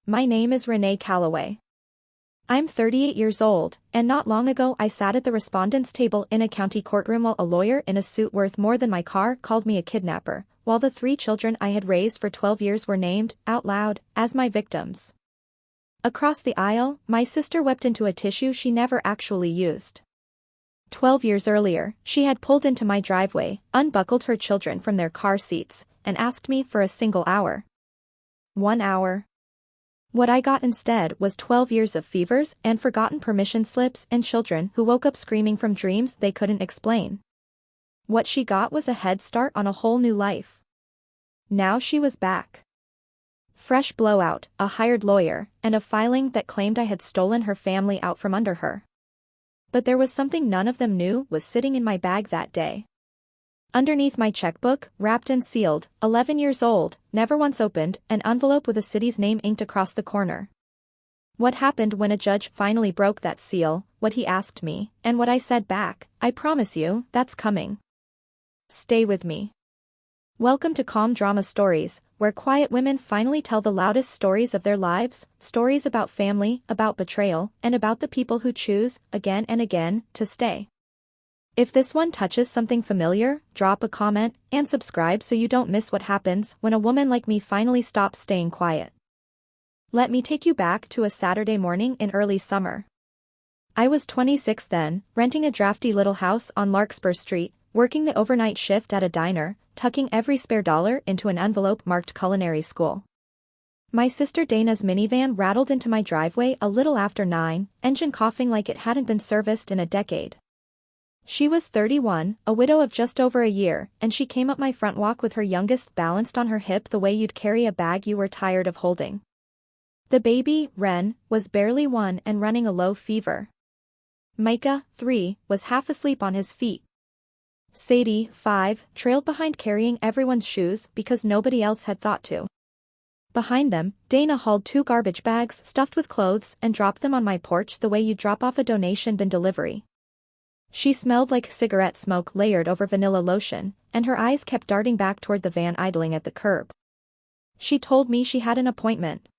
My name is Renee Calloway. I'm 38 years old, and not long ago I sat at the respondent's table in a county courtroom while a lawyer in a suit worth more than my car called me a kidnapper, while the 3 children I had raised for 12 years were named, out loud, as my victims. Across the aisle, my sister wept into a tissue she never actually used. 12 years earlier, she had pulled into my driveway, unbuckled her children from their car seats, and asked me for a single hour. 1 hour. What I got instead was 12 years of fevers and forgotten permission slips and children who woke up screaming from dreams they couldn't explain. What she got was a head start on a whole new life. Now she was back. Fresh blowout, a hired lawyer, and a filing that claimed I had stolen her family out from under her. But there was something none of them knew was sitting in my bag that day. Underneath my checkbook, wrapped and sealed, 11 years old, never once opened, an envelope with a city's name inked across the corner. What happened when a judge finally broke that seal, what he asked me, and what I said back, I promise you, that's coming. Stay with me. Welcome to Calm Drama Stories, where quiet women finally tell the loudest stories of their lives, stories about family, about betrayal, and about the people who choose, again and again, to stay. If this one touches something familiar, drop a comment, and subscribe so you don't miss what happens when a woman like me finally stops staying quiet. Let me take you back to a Saturday morning in early summer. I was 26 then, renting a drafty little house on Larkspur Street, working the overnight shift at a diner, tucking every spare dollar into an envelope marked culinary school. My sister Dana's minivan rattled into my driveway a little after 9, engine coughing like it hadn't been serviced in a decade. She was 31, a widow of just over a year, and she came up my front walk with her youngest balanced on her hip the way you'd carry a bag you were tired of holding. The baby, Ren, was barely 1 and running a low fever. Micah, 3, was half asleep on his feet. Sadie, 5, trailed behind carrying everyone's shoes because nobody else had thought to. Behind them, Dana hauled 2 garbage bags stuffed with clothes and dropped them on my porch the way you drop off a donation bin delivery. She smelled like cigarette smoke layered over vanilla lotion, and her eyes kept darting back toward the van idling at the curb. She told me she had an appointment.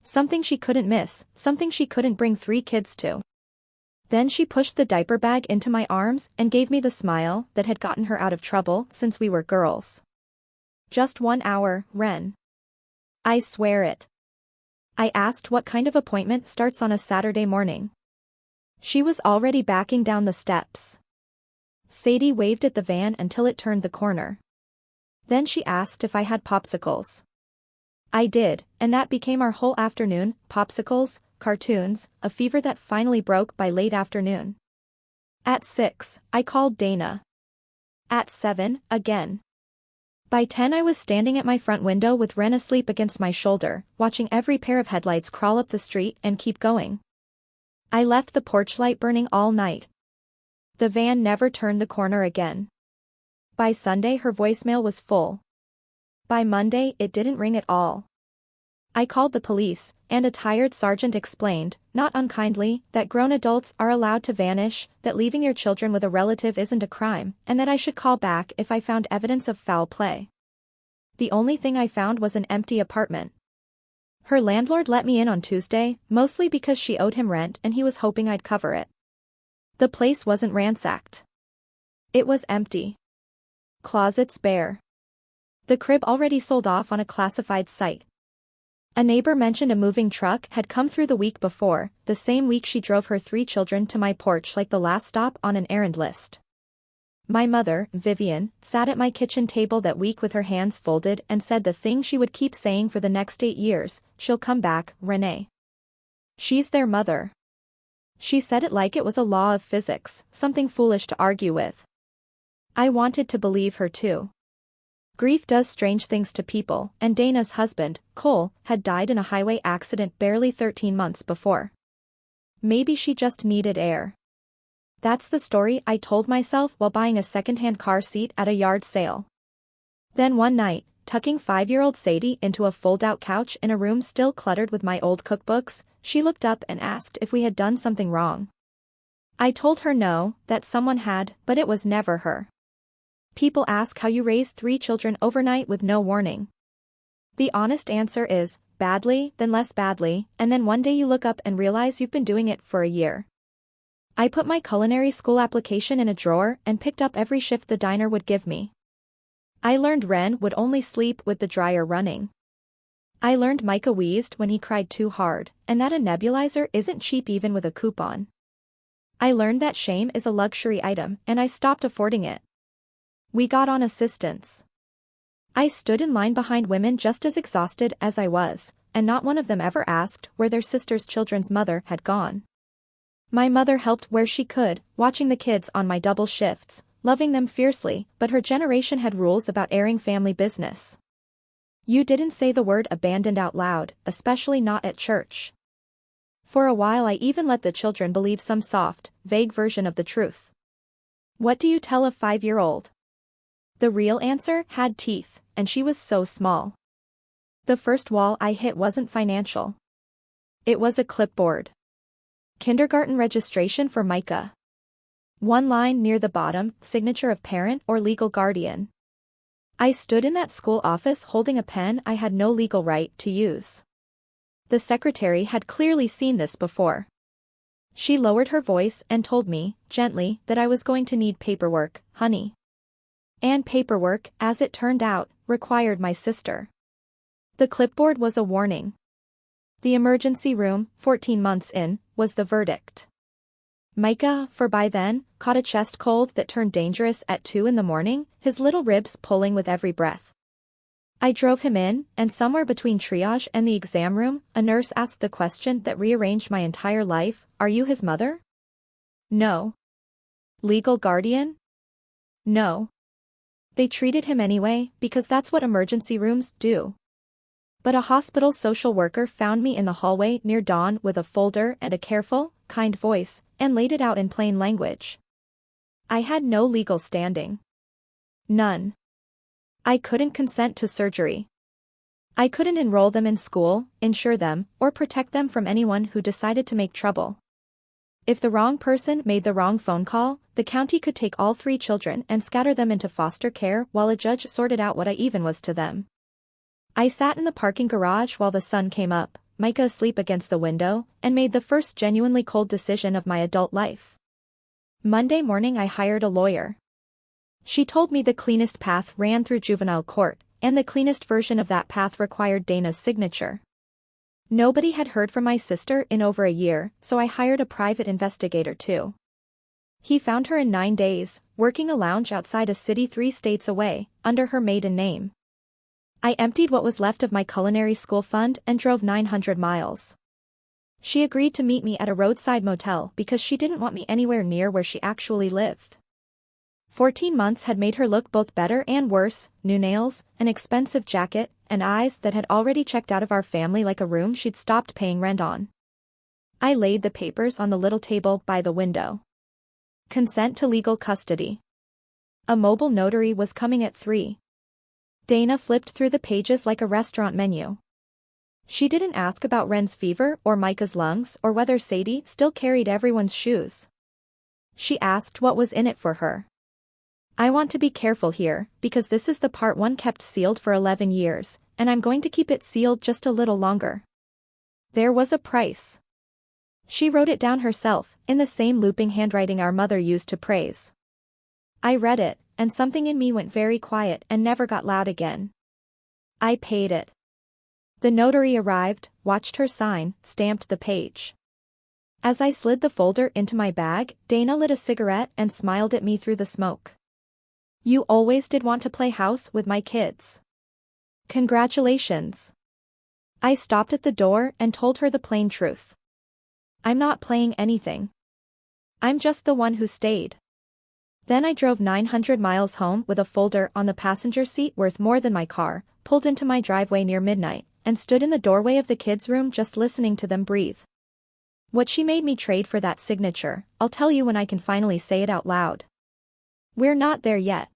Something she couldn't miss, something she couldn't bring 3 kids to. Then she pushed the diaper bag into my arms and gave me the smile that had gotten her out of trouble since we were girls. Just 1 hour, Ren. I swear it. I asked what kind of appointment starts on a Saturday morning. She was already backing down the steps. Sadie waved at the van until it turned the corner. Then she asked if I had popsicles. I did, and that became our whole afternoon, popsicles, cartoons, a fever that finally broke by late afternoon. At 6, I called Dana. At 7, again. By 10 I was standing at my front window with Ren asleep against my shoulder, watching every pair of headlights crawl up the street and keep going. I left the porch light burning all night. The van never turned the corner again. By Sunday her voicemail was full. By Monday it didn't ring at all. I called the police, and a tired sergeant explained, not unkindly, that grown adults are allowed to vanish, that leaving your children with a relative isn't a crime, and that I should call back if I found evidence of foul play. The only thing I found was an empty apartment. Her landlord let me in on Tuesday, mostly because she owed him rent and he was hoping I'd cover it. The place wasn't ransacked. It was empty. Closets bare. The crib already sold off on a classified site. A neighbor mentioned a moving truck had come through the week before, the same week she drove her 3 children to my porch like the last stop on an errand list. My mother, Vivian, sat at my kitchen table that week with her hands folded and said the thing she would keep saying for the next 8 years, she'll come back, Renee. She's their mother. She said it like it was a law of physics, something foolish to argue with. I wanted to believe her too. Grief does strange things to people, and Dana's husband, Cole, had died in a highway accident barely 13 months before. Maybe she just needed air. That's the story I told myself while buying a second-hand car seat at a yard sale. Then one night, tucking 5-year-old Sadie into a fold-out couch in a room still cluttered with my old cookbooks, she looked up and asked if we had done something wrong. I told her no, that someone had, but it was never her. People ask how you raise 3 children overnight with no warning. The honest answer is, badly, then less badly, and then one day you look up and realize you've been doing it for a year. I put my culinary school application in a drawer and picked up every shift the diner would give me. I learned Ren would only sleep with the dryer running. I learned Micah wheezed when he cried too hard, and that a nebulizer isn't cheap even with a coupon. I learned that shame is a luxury item, and I stopped affording it. We got on assistance. I stood in line behind women just as exhausted as I was, and not one of them ever asked where their sister's children's mother had gone. My mother helped where she could, watching the kids on my double shifts, loving them fiercely, but her generation had rules about airing family business. You didn't say the word abandoned out loud, especially not at church. For a while I even let the children believe some soft, vague version of the truth. What do you tell a 5-year-old? The real answer had teeth, and she was so small. The first wall I hit wasn't financial. It was a clipboard. Kindergarten registration for Micah. One line near the bottom, signature of parent or legal guardian. I stood in that school office holding a pen I had no legal right to use. The secretary had clearly seen this before. She lowered her voice and told me, gently, that I was going to need paperwork, honey. And paperwork, as it turned out, required my sister. The clipboard was a warning. The emergency room, 14 months in, was the verdict. Micah, for by then, caught a chest cold that turned dangerous at 2 a.m, his little ribs pulling with every breath. I drove him in, and somewhere between triage and the exam room, a nurse asked the question that rearranged my entire life, "Are you his mother?" No. Legal guardian? No. They treated him anyway, because that's what emergency rooms do. But a hospital social worker found me in the hallway near dawn with a folder and a careful, kind voice, and laid it out in plain language. I had no legal standing. None. I couldn't consent to surgery. I couldn't enroll them in school, insure them, or protect them from anyone who decided to make trouble. If the wrong person made the wrong phone call, the county could take all 3 children and scatter them into foster care while a judge sorted out what I even was to them. I sat in the parking garage while the sun came up, Micah asleep against the window, and made the first genuinely cold decision of my adult life. Monday morning I hired a lawyer. She told me the cleanest path ran through juvenile court, and the cleanest version of that path required Dana's signature. Nobody had heard from my sister in over a year, so I hired a private investigator too. He found her in 9 days, working a lounge outside a city 3 states away, under her maiden name. I emptied what was left of my culinary school fund and drove 900 miles. She agreed to meet me at a roadside motel because she didn't want me anywhere near where she actually lived. 14 months had made her look both better and worse, new nails, an expensive jacket, and eyes that had already checked out of our family like a room she'd stopped paying rent on. I laid the papers on the little table by the window. Consent to legal custody. A mobile notary was coming at 3. Dana flipped through the pages like a restaurant menu. She didn't ask about Ren's fever or Micah's lungs or whether Sadie still carried everyone's shoes. She asked what was in it for her. I want to be careful here, because this is the part one kept sealed for 11 years, and I'm going to keep it sealed just a little longer. There was a price. She wrote it down herself, in the same looping handwriting our mother used to praise. I read it, and something in me went very quiet and never got loud again. I paid it. The notary arrived, watched her sign, stamped the page. As I slid the folder into my bag, Dana lit a cigarette and smiled at me through the smoke. You always did want to play house with my kids. Congratulations. I stopped at the door and told her the plain truth. I'm not playing anything. I'm just the one who stayed. Then I drove 900 miles home with a folder on the passenger seat worth more than my car, pulled into my driveway near midnight, and stood in the doorway of the kids' room just listening to them breathe. What she made me trade for that signature, I'll tell you when I can finally say it out loud. We're not there yet.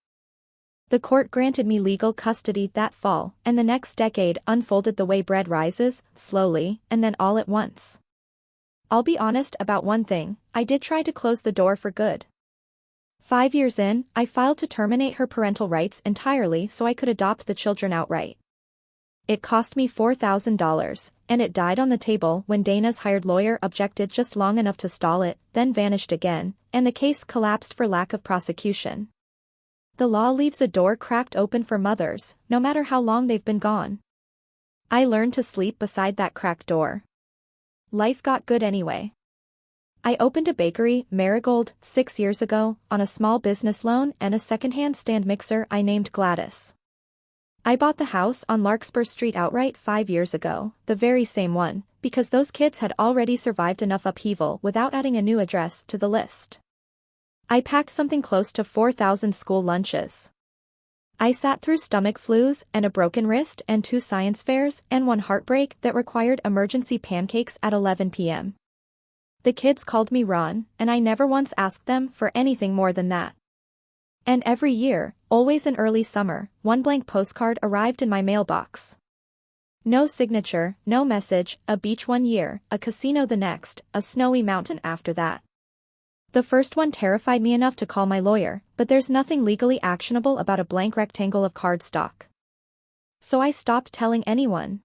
The court granted me legal custody that fall, and the next decade unfolded the way bread rises, slowly, and then all at once. I'll be honest about one thing, I did try to close the door for good. 5 years in, I filed to terminate her parental rights entirely so I could adopt the children outright. It cost me $4,000, and it died on the table when Dana's hired lawyer objected just long enough to stall it, then vanished again, and the case collapsed for lack of prosecution. The law leaves a door cracked open for mothers, no matter how long they've been gone. I learned to sleep beside that cracked door. Life got good anyway. I opened a bakery, Marigold, 6 years ago, on a small business loan and a secondhand stand mixer I named Gladys. I bought the house on Larkspur Street outright 5 years ago, the very same one, because those kids had already survived enough upheaval without adding a new address to the list. I packed something close to 4,000 school lunches. I sat through stomach flus and a broken wrist and 2 science fairs and 1 heartbreak that required emergency pancakes at 11 p.m. The kids called me Ron, and I never once asked them for anything more than that. And every year, always in early summer, 1 blank postcard arrived in my mailbox. No signature, no message, a beach 1 year, a casino the next, a snowy mountain after that. The first one terrified me enough to call my lawyer, but there's nothing legally actionable about a blank rectangle of cardstock. So I stopped telling anyone.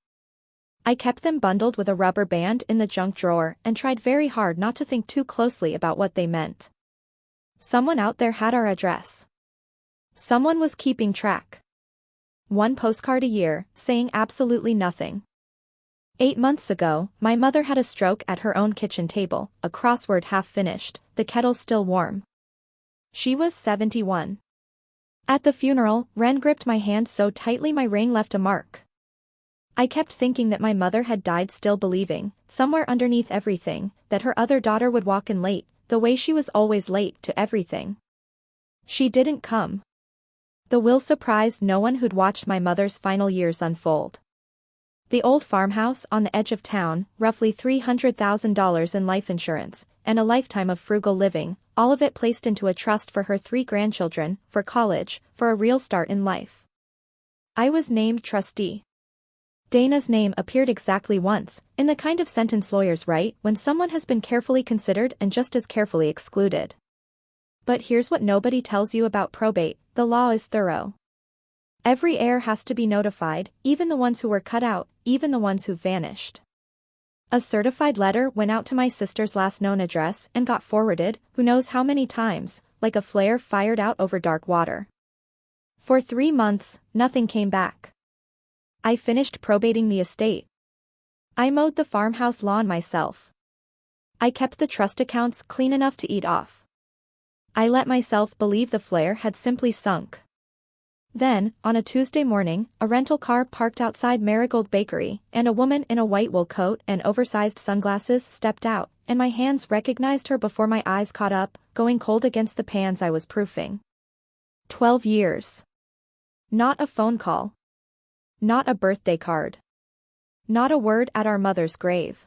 I kept them bundled with a rubber band in the junk drawer and tried very hard not to think too closely about what they meant. Someone out there had our address. Someone was keeping track. 1 postcard a year, saying absolutely nothing. 8 months ago, my mother had a stroke at her own kitchen table, a crossword half finished, the kettle still warm. She was 71. At the funeral, Ren gripped my hand so tightly my ring left a mark. I kept thinking that my mother had died, still believing, somewhere underneath everything, that her other daughter would walk in late, the way she was always late to everything. She didn't come. The will surprised no one who'd watched my mother's final years unfold. The old farmhouse on the edge of town, roughly $300,000 in life insurance, and a lifetime of frugal living, all of it placed into a trust for her 3 grandchildren, for college, for a real start in life. I was named trustee. Dana's name appeared exactly once, in the kind of sentence lawyers write when someone has been carefully considered and just as carefully excluded. But here's what nobody tells you about probate: the law is thorough. Every heir has to be notified, even the ones who were cut out, even the ones who vanished. A certified letter went out to my sister's last known address and got forwarded, who knows how many times, like a flare fired out over dark water. For 3 months, nothing came back. I finished probating the estate. I mowed the farmhouse lawn myself. I kept the trust accounts clean enough to eat off. I let myself believe the flare had simply sunk. Then, on a Tuesday morning, a rental car parked outside Marigold Bakery, and a woman in a white wool coat and oversized sunglasses stepped out, and my hands recognized her before my eyes caught up, going cold against the pans I was proofing. 12 years. Not a phone call. Not a birthday card. Not a word at our mother's grave.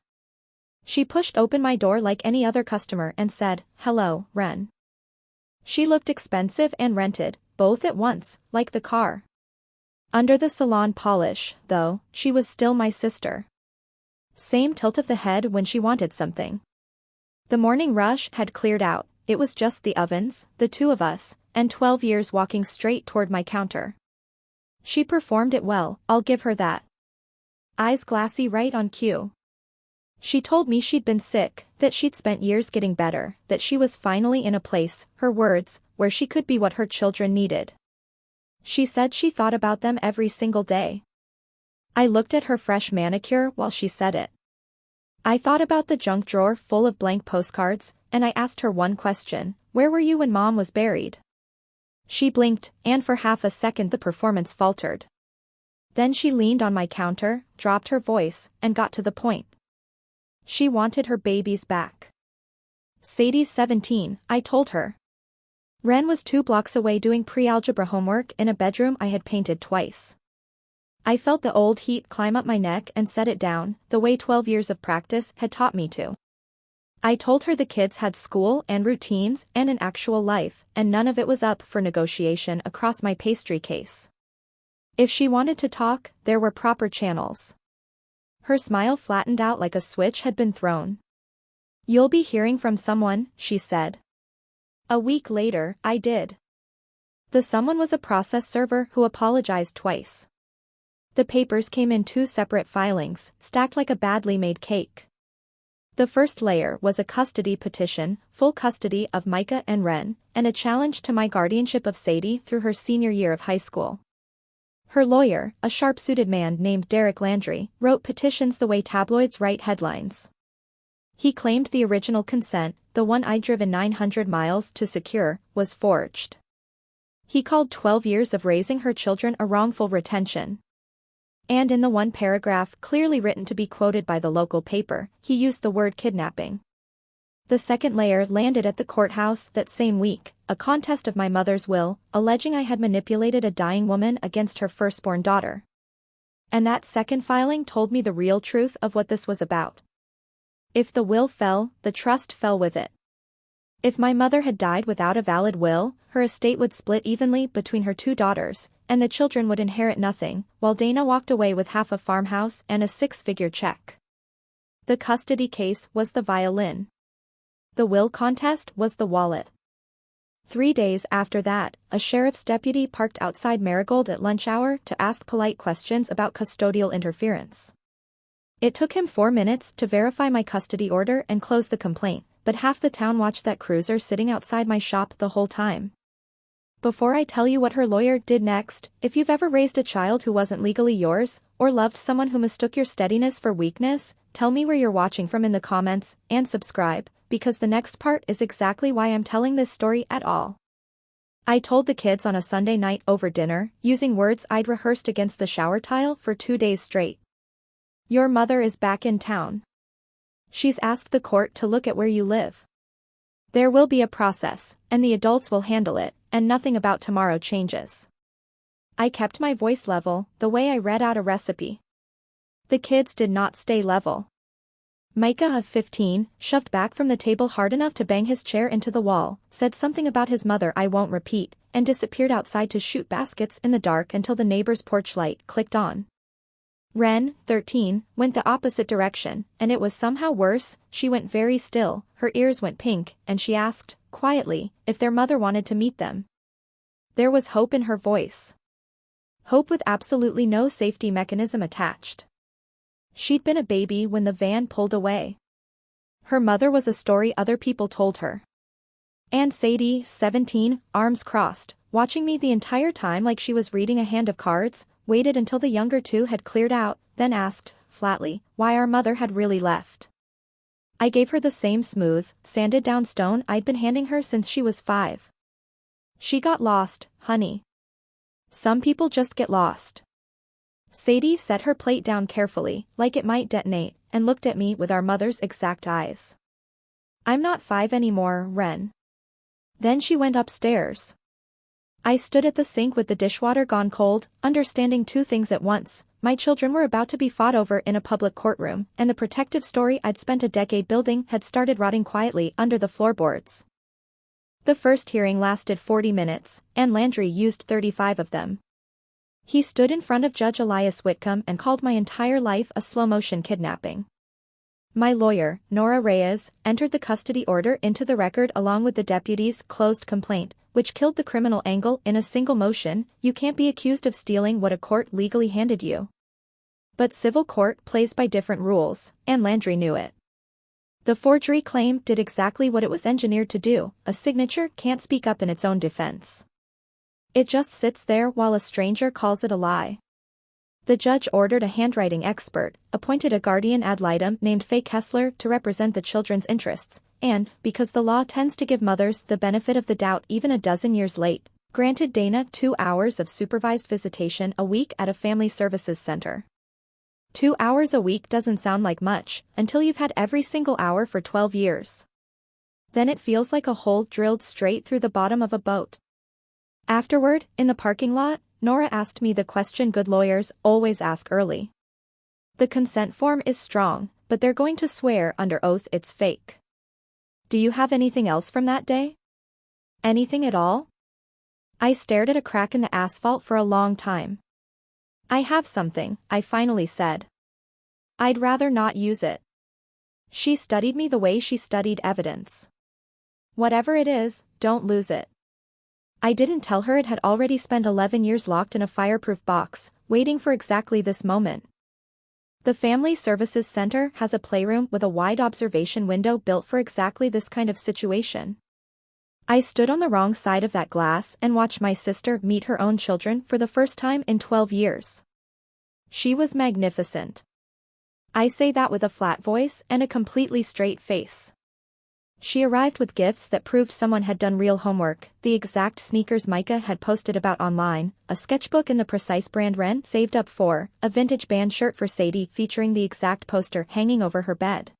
She pushed open my door like any other customer and said, "Hello, Ren." She looked expensive and rented, both at once, like the car. Under the salon polish, though, she was still my sister. Same tilt of the head when she wanted something. The morning rush had cleared out, it was just the ovens, the 2 of us, and 12 years walking straight toward my counter. She performed it well, I'll give her that. Eyes glassy right on cue. She told me she'd been sick, that she'd spent years getting better, that she was finally in a place, her words, where she could be what her children needed. She said she thought about them every single day. I looked at her fresh manicure while she said it. I thought about the junk drawer full of blank postcards, and I asked her one question: where were you when Mom was buried? She blinked, and for half a second the performance faltered. Then she leaned on my counter, dropped her voice, and got to the point. She wanted her babies back. Sadie's 17, I told her. Ren was 2 blocks away doing pre-algebra homework in a bedroom I had painted twice. I felt the old heat climb up my neck and set it down, the way 12 years of practice had taught me to. I told her the kids had school and routines and an actual life, and none of it was up for negotiation across my pastry case. If she wanted to talk, there were proper channels. Her smile flattened out like a switch had been thrown. "You'll be hearing from someone," she said. A week later, I did. The someone was a process server who apologized twice. The papers came in 2 separate filings, stacked like a badly made cake. The first layer was a custody petition, full custody of Micah and Ren, and a challenge to my guardianship of Sadie through her senior year of high school. Her lawyer, a sharp-suited man named Derek Landry, wrote petitions the way tabloids write headlines. He claimed the original consent, the one I'd driven 900 miles to secure, was forged. He called 12 years of raising her children a wrongful retention. And in the one paragraph clearly written to be quoted by the local paper, he used the word kidnapping. The second layer landed at the courthouse that same week, a contest of my mother's will, alleging I had manipulated a dying woman against her firstborn daughter. And that second filing told me the real truth of what this was about. If the will fell, the trust fell with it. If my mother had died without a valid will, her estate would split evenly between her 2 daughters, and the children would inherit nothing, while Dana walked away with half a farmhouse and a 6-figure check. The custody case was the violin. The will contest was the wallet. 3 days after that, a sheriff's deputy parked outside Marigold at lunch hour to ask polite questions about custodial interference. It took him 4 minutes to verify my custody order and close the complaint, but half the town watched that cruiser sitting outside my shop the whole time. Before I tell you what her lawyer did next, if you've ever raised a child who wasn't legally yours, or loved someone who mistook your steadiness for weakness, tell me where you're watching from in the comments, and subscribe, because the next part is exactly why I'm telling this story at all. I told the kids on a Sunday night over dinner, using words I'd rehearsed against the shower tile for 2 days straight. Your mother is back in town. She's asked the court to look at where you live. There will be a process, and the adults will handle it, and nothing about tomorrow changes. I kept my voice level, the way I read out a recipe. The kids did not stay level. Micah of 15, shoved back from the table hard enough to bang his chair into the wall, said something about his mother I won't repeat, and disappeared outside to shoot baskets in the dark until the neighbor's porch light clicked on. Ren, 13, went the opposite direction, and it was somehow worse. She went very still, her ears went pink, and she asked, quietly, if their mother wanted to meet them. There was hope in her voice. Hope with absolutely no safety mechanism attached. She'd been a baby when the van pulled away. Her mother was a story other people told her. And Sadie, 17, arms crossed, watching me the entire time like she was reading a hand of cards, waited until the younger 2 had cleared out, then asked, flatly, why our mother had really left. I gave her the same smooth, sanded-down stone I'd been handing her since she was 5. She got lost, honey. Some people just get lost. Sadie set her plate down carefully, like it might detonate, and looked at me with our mother's exact eyes. I'm not 5 anymore, Ren. Then she went upstairs. I stood at the sink with the dishwater gone cold, understanding 2 things at once. My children were about to be fought over in a public courtroom, and the protective story I'd spent a decade building had started rotting quietly under the floorboards. The first hearing lasted 40 minutes, and Landry used 35 of them. He stood in front of Judge Elias Whitcomb and called my entire life a slow-motion kidnapping. My lawyer, Nora Reyes, entered the custody order into the record along with the deputy's closed complaint, which killed the criminal angle in a single motion. You can't be accused of stealing what a court legally handed you. But civil court plays by different rules, and Landry knew it. The forgery claim did exactly what it was engineered to do. A signature can't speak up in its own defense. It just sits there while a stranger calls it a lie. The judge ordered a handwriting expert, appointed a guardian ad litem named Faye Kessler to represent the children's interests, and, because the law tends to give mothers the benefit of the doubt even a dozen years late, granted Dana 2 hours of supervised visitation a week at a family services center. 2 hours a week doesn't sound like much, until you've had every single hour for 12 years. Then it feels like a hole drilled straight through the bottom of a boat. Afterward, in the parking lot, Nora asked me the question good lawyers always ask early. The consent form is strong, but they're going to swear under oath it's fake. Do you have anything else from that day? Anything at all? I stared at a crack in the asphalt for a long time. I have something, I finally said. I'd rather not use it. She studied me the way she studied evidence. Whatever it is, don't lose it. I didn't tell her it had already spent 11 years locked in a fireproof box, waiting for exactly this moment. The Family Services Center has a playroom with a wide observation window built for exactly this kind of situation. I stood on the wrong side of that glass and watched my sister meet her own children for the first time in 12 years. She was magnificent. I say that with a flat voice and a completely straight face. She arrived with gifts that proved someone had done real homework, the exact sneakers Micah had posted about online, a sketchbook in the precise brand Ren saved up for, a vintage band shirt for Sadie featuring the exact poster hanging over her bed.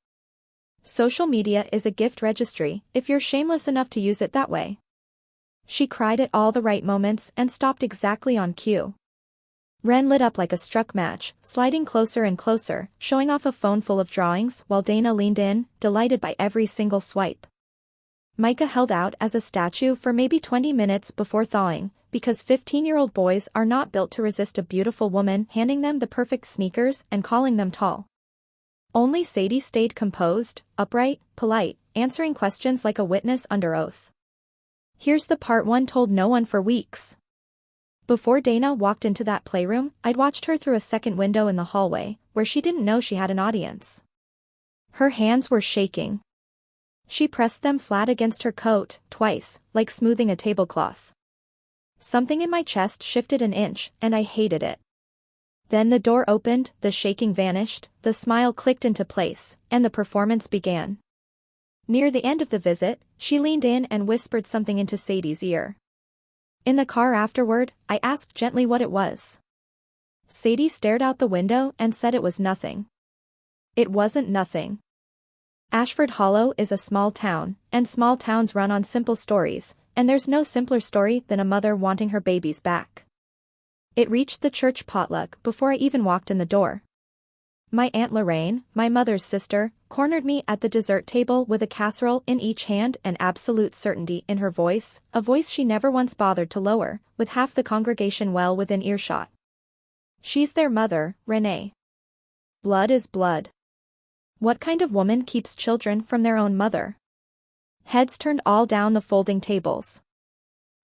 Social media is a gift registry, if you're shameless enough to use it that way. She cried at all the right moments and stopped exactly on cue. Ren lit up like a struck match, sliding closer and closer, showing off a phone full of drawings while Dana leaned in, delighted by every single swipe. Micah held out as a statue for maybe 20 minutes before thawing, because 15-year-old boys are not built to resist a beautiful woman handing them the perfect sneakers and calling them tall. Only Sadie stayed composed, upright, polite, answering questions like a witness under oath. Here's the part one told no one for weeks. Before Dana walked into that playroom, I'd watched her through a second window in the hallway, where she didn't know she had an audience. Her hands were shaking. She pressed them flat against her coat, twice, like smoothing a tablecloth. Something in my chest shifted an inch, and I hated it. Then the door opened, the shaking vanished, the smile clicked into place, and the performance began. Near the end of the visit, she leaned in and whispered something into Sadie's ear. In the car afterward, I asked gently what it was. Sadie stared out the window and said it was nothing. It wasn't nothing. Ashford Hollow is a small town, and small towns run on simple stories, and there's no simpler story than a mother wanting her babies back. It reached the church potluck before I even walked in the door. My Aunt Lorraine, my mother's sister, cornered me at the dessert table with a casserole in each hand and absolute certainty in her voice, a voice she never once bothered to lower, with half the congregation well within earshot. She's their mother, Renee. Blood is blood. What kind of woman keeps children from their own mother? Heads turned all down the folding tables.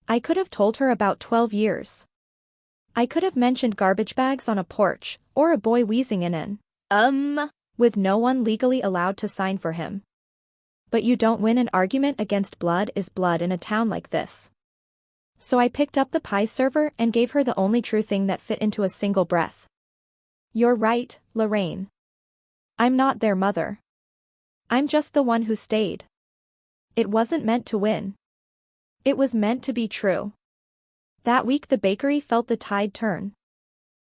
I could have told her about 12 years. I could have mentioned garbage bags on a porch, or a boy wheezing in an with no one legally allowed to sign for him. But you don't win an argument against blood is blood in a town like this. So I picked up the pie server and gave her the only true thing that fit into a single breath. You're right, Lorraine. I'm not their mother. I'm just the one who stayed. It wasn't meant to win. It was meant to be true. That week the bakery felt the tide turn.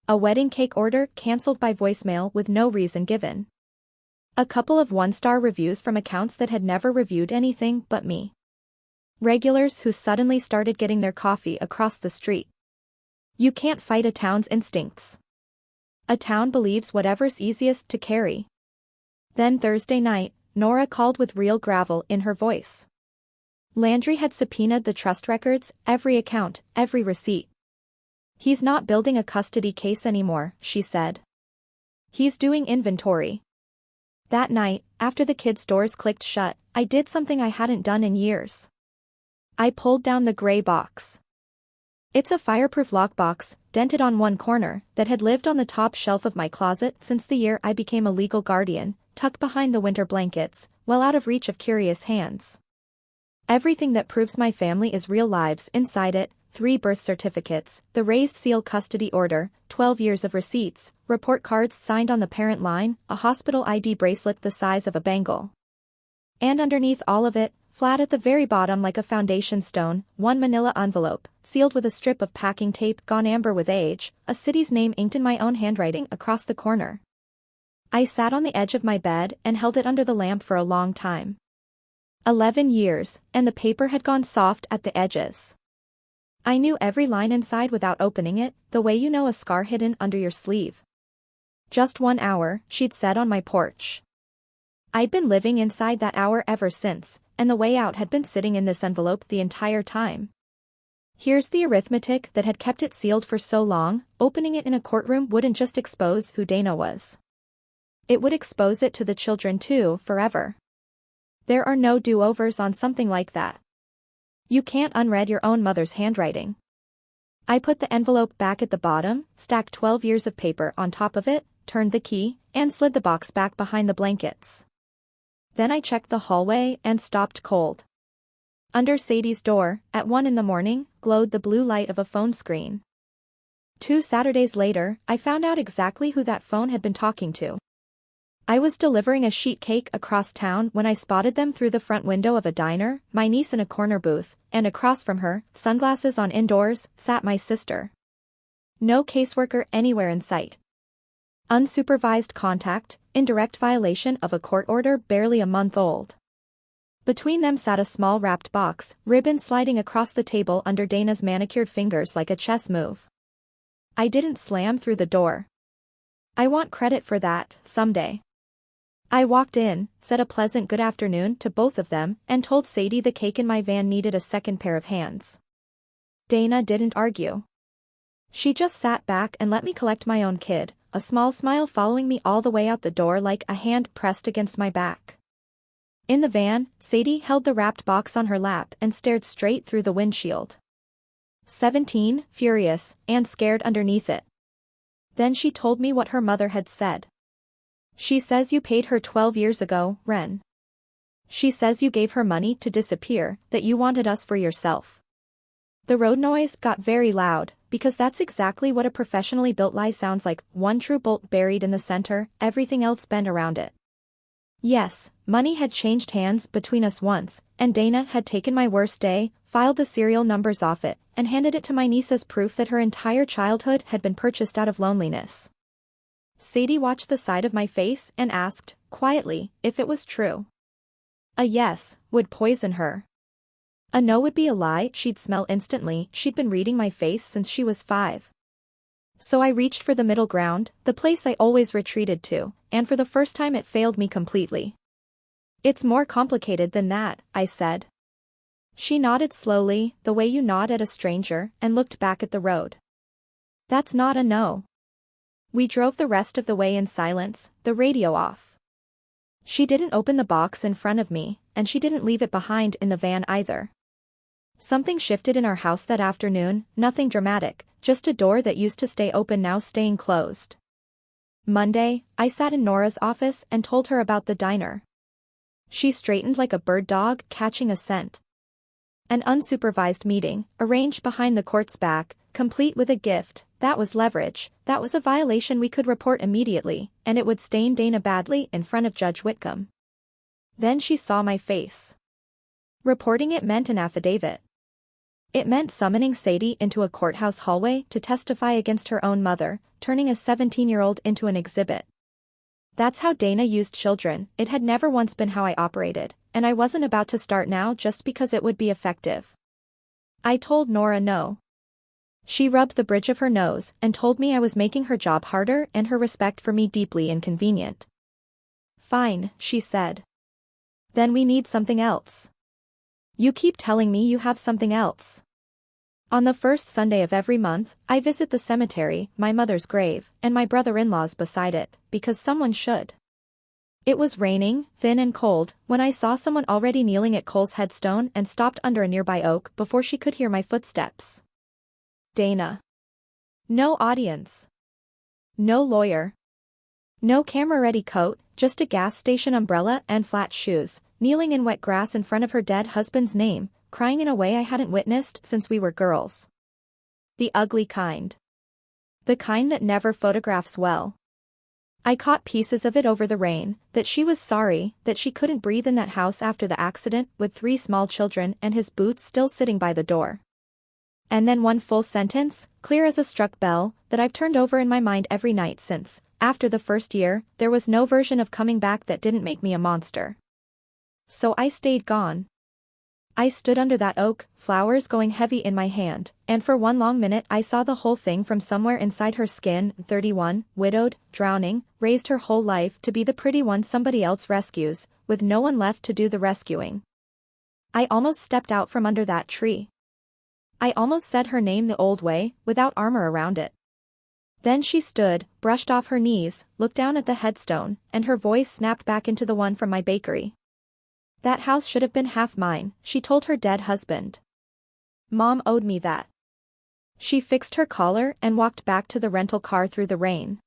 A wedding cake order cancelled by voicemail with no reason given. A couple of one-star reviews from accounts that had never reviewed anything but me. Regulars who suddenly started getting their coffee across the street. You can't fight a town's instincts. A town believes whatever's easiest to carry. Then Thursday night, Nora called with real gravel in her voice. Landry had subpoenaed the trust records, every account, every receipt. He's not building a custody case anymore, she said. He's doing inventory. That night, after the kids' doors clicked shut, I did something I hadn't done in years. I pulled down the gray box. It's a fireproof lockbox, dented on one corner, that had lived on the top shelf of my closet since the year I became a legal guardian, tucked behind the winter blankets, well out of reach of curious hands. Everything that proves my family is real lives inside it, 3 birth certificates, the raised seal custody order, 12 years of receipts, report cards signed on the parent line, a hospital ID bracelet the size of a bangle. And underneath all of it, flat at the very bottom like a foundation stone, one manila envelope, sealed with a strip of packing tape gone amber with age, a city's name inked in my own handwriting across the corner. I sat on the edge of my bed and held it under the lamp for a long time. 11 years, and the paper had gone soft at the edges. I knew every line inside without opening it, the way you know a scar hidden under your sleeve. Just 1 hour, she'd said on my porch. I'd been living inside that hour ever since, and the way out had been sitting in this envelope the entire time. Here's the arithmetic that had kept it sealed for so long, opening it in a courtroom wouldn't just expose who Dana was. It would expose it to the children too, forever. There are no do-overs on something like that. You can't unread your own mother's handwriting. I put the envelope back at the bottom, stacked 12 years of paper on top of it, turned the key, and slid the box back behind the blankets. Then I checked the hallway and stopped cold. Under Sadie's door, at 1 in the morning, glowed the blue light of a phone screen. 2 Saturdays later, I found out exactly who that phone had been talking to. I was delivering a sheet cake across town when I spotted them through the front window of a diner, my niece in a corner booth, and across from her, sunglasses on indoors, sat my sister. No caseworker anywhere in sight. Unsupervised contact, in direct violation of a court order barely a month old. Between them sat a small wrapped box, ribbon sliding across the table under Dana's manicured fingers like a chess move. I didn't slam through the door. I want credit for that, someday. I walked in, said a pleasant good afternoon to both of them, and told Sadie the cake in my van needed a second pair of hands. Dana didn't argue. She just sat back and let me collect my own kid, a small smile following me all the way out the door like a hand pressed against my back. In the van, Sadie held the wrapped box on her lap and stared straight through the windshield. 17, furious, and scared underneath it. Then she told me what her mother had said. She says you paid her 12 years ago, Ren. She says you gave her money to disappear, that you wanted us for yourself. The road noise got very loud, because that's exactly what a professionally built lie sounds like, one true bolt buried in the center, everything else bent around it. Yes, money had changed hands between us once, and Dana had taken my worst day, filed the serial numbers off it, and handed it to my niece as proof that her entire childhood had been purchased out of loneliness. Sadie watched the side of my face and asked, quietly, if it was true. A yes would poison her. A no would be a lie she'd smell instantly. She'd been reading my face since she was 5. So I reached for the middle ground, the place I always retreated to, and for the first time it failed me completely. It's more complicated than that, I said. She nodded slowly, the way you nod at a stranger, and looked back at the road. That's not a no. We drove the rest of the way in silence, the radio off. She didn't open the box in front of me, and she didn't leave it behind in the van either. Something shifted in our house that afternoon, nothing dramatic, just a door that used to stay open now staying closed. Monday, I sat in Nora's office and told her about the diner. She straightened like a bird dog catching a scent. An unsupervised meeting, arranged behind the court's back, complete with a gift, that was leverage, that was a violation we could report immediately, and it would stain Dana badly in front of Judge Whitcomb. Then she saw my face. Reporting it meant an affidavit. It meant summoning Sadie into a courthouse hallway to testify against her own mother, turning a 17-year-old into an exhibit. That's how Dana used children. It had never once been how I operated, and I wasn't about to start now just because it would be effective. I told Nora no. She rubbed the bridge of her nose and told me I was making her job harder and her respect for me deeply inconvenient. Fine, she said. Then we need something else. You keep telling me you have something else. On the first Sunday of every month, I visit the cemetery, my mother's grave, and my brother-in-law's beside it, because someone should. It was raining, thin and cold, when I saw someone already kneeling at Cole's headstone and stopped under a nearby oak before she could hear my footsteps. Dana. No audience. No lawyer. No camera-ready coat, just a gas station umbrella and flat shoes, kneeling in wet grass in front of her dead husband's name, crying in a way I hadn't witnessed since we were girls. The ugly kind. The kind that never photographs well. I caught pieces of it over the rain, that she was sorry, that she couldn't breathe in that house after the accident with 3 small children and his boots still sitting by the door. And then one full sentence, clear as a struck bell, that I've turned over in my mind every night since, after the first year, there was no version of coming back that didn't make me a monster. So I stayed gone. I stood under that oak, flowers going heavy in my hand, and for one long minute I saw the whole thing from somewhere inside her skin. 31, widowed, drowning, raised her whole life to be the pretty one somebody else rescues, with no one left to do the rescuing. I almost stepped out from under that tree. I almost said her name the old way, without armor around it. Then she stood, brushed off her knees, looked down at the headstone, and her voice snapped back into the one from my bakery. That house should have been half mine, she told her dead husband. Mom owed me that. She fixed her collar and walked back to the rental car through the rain.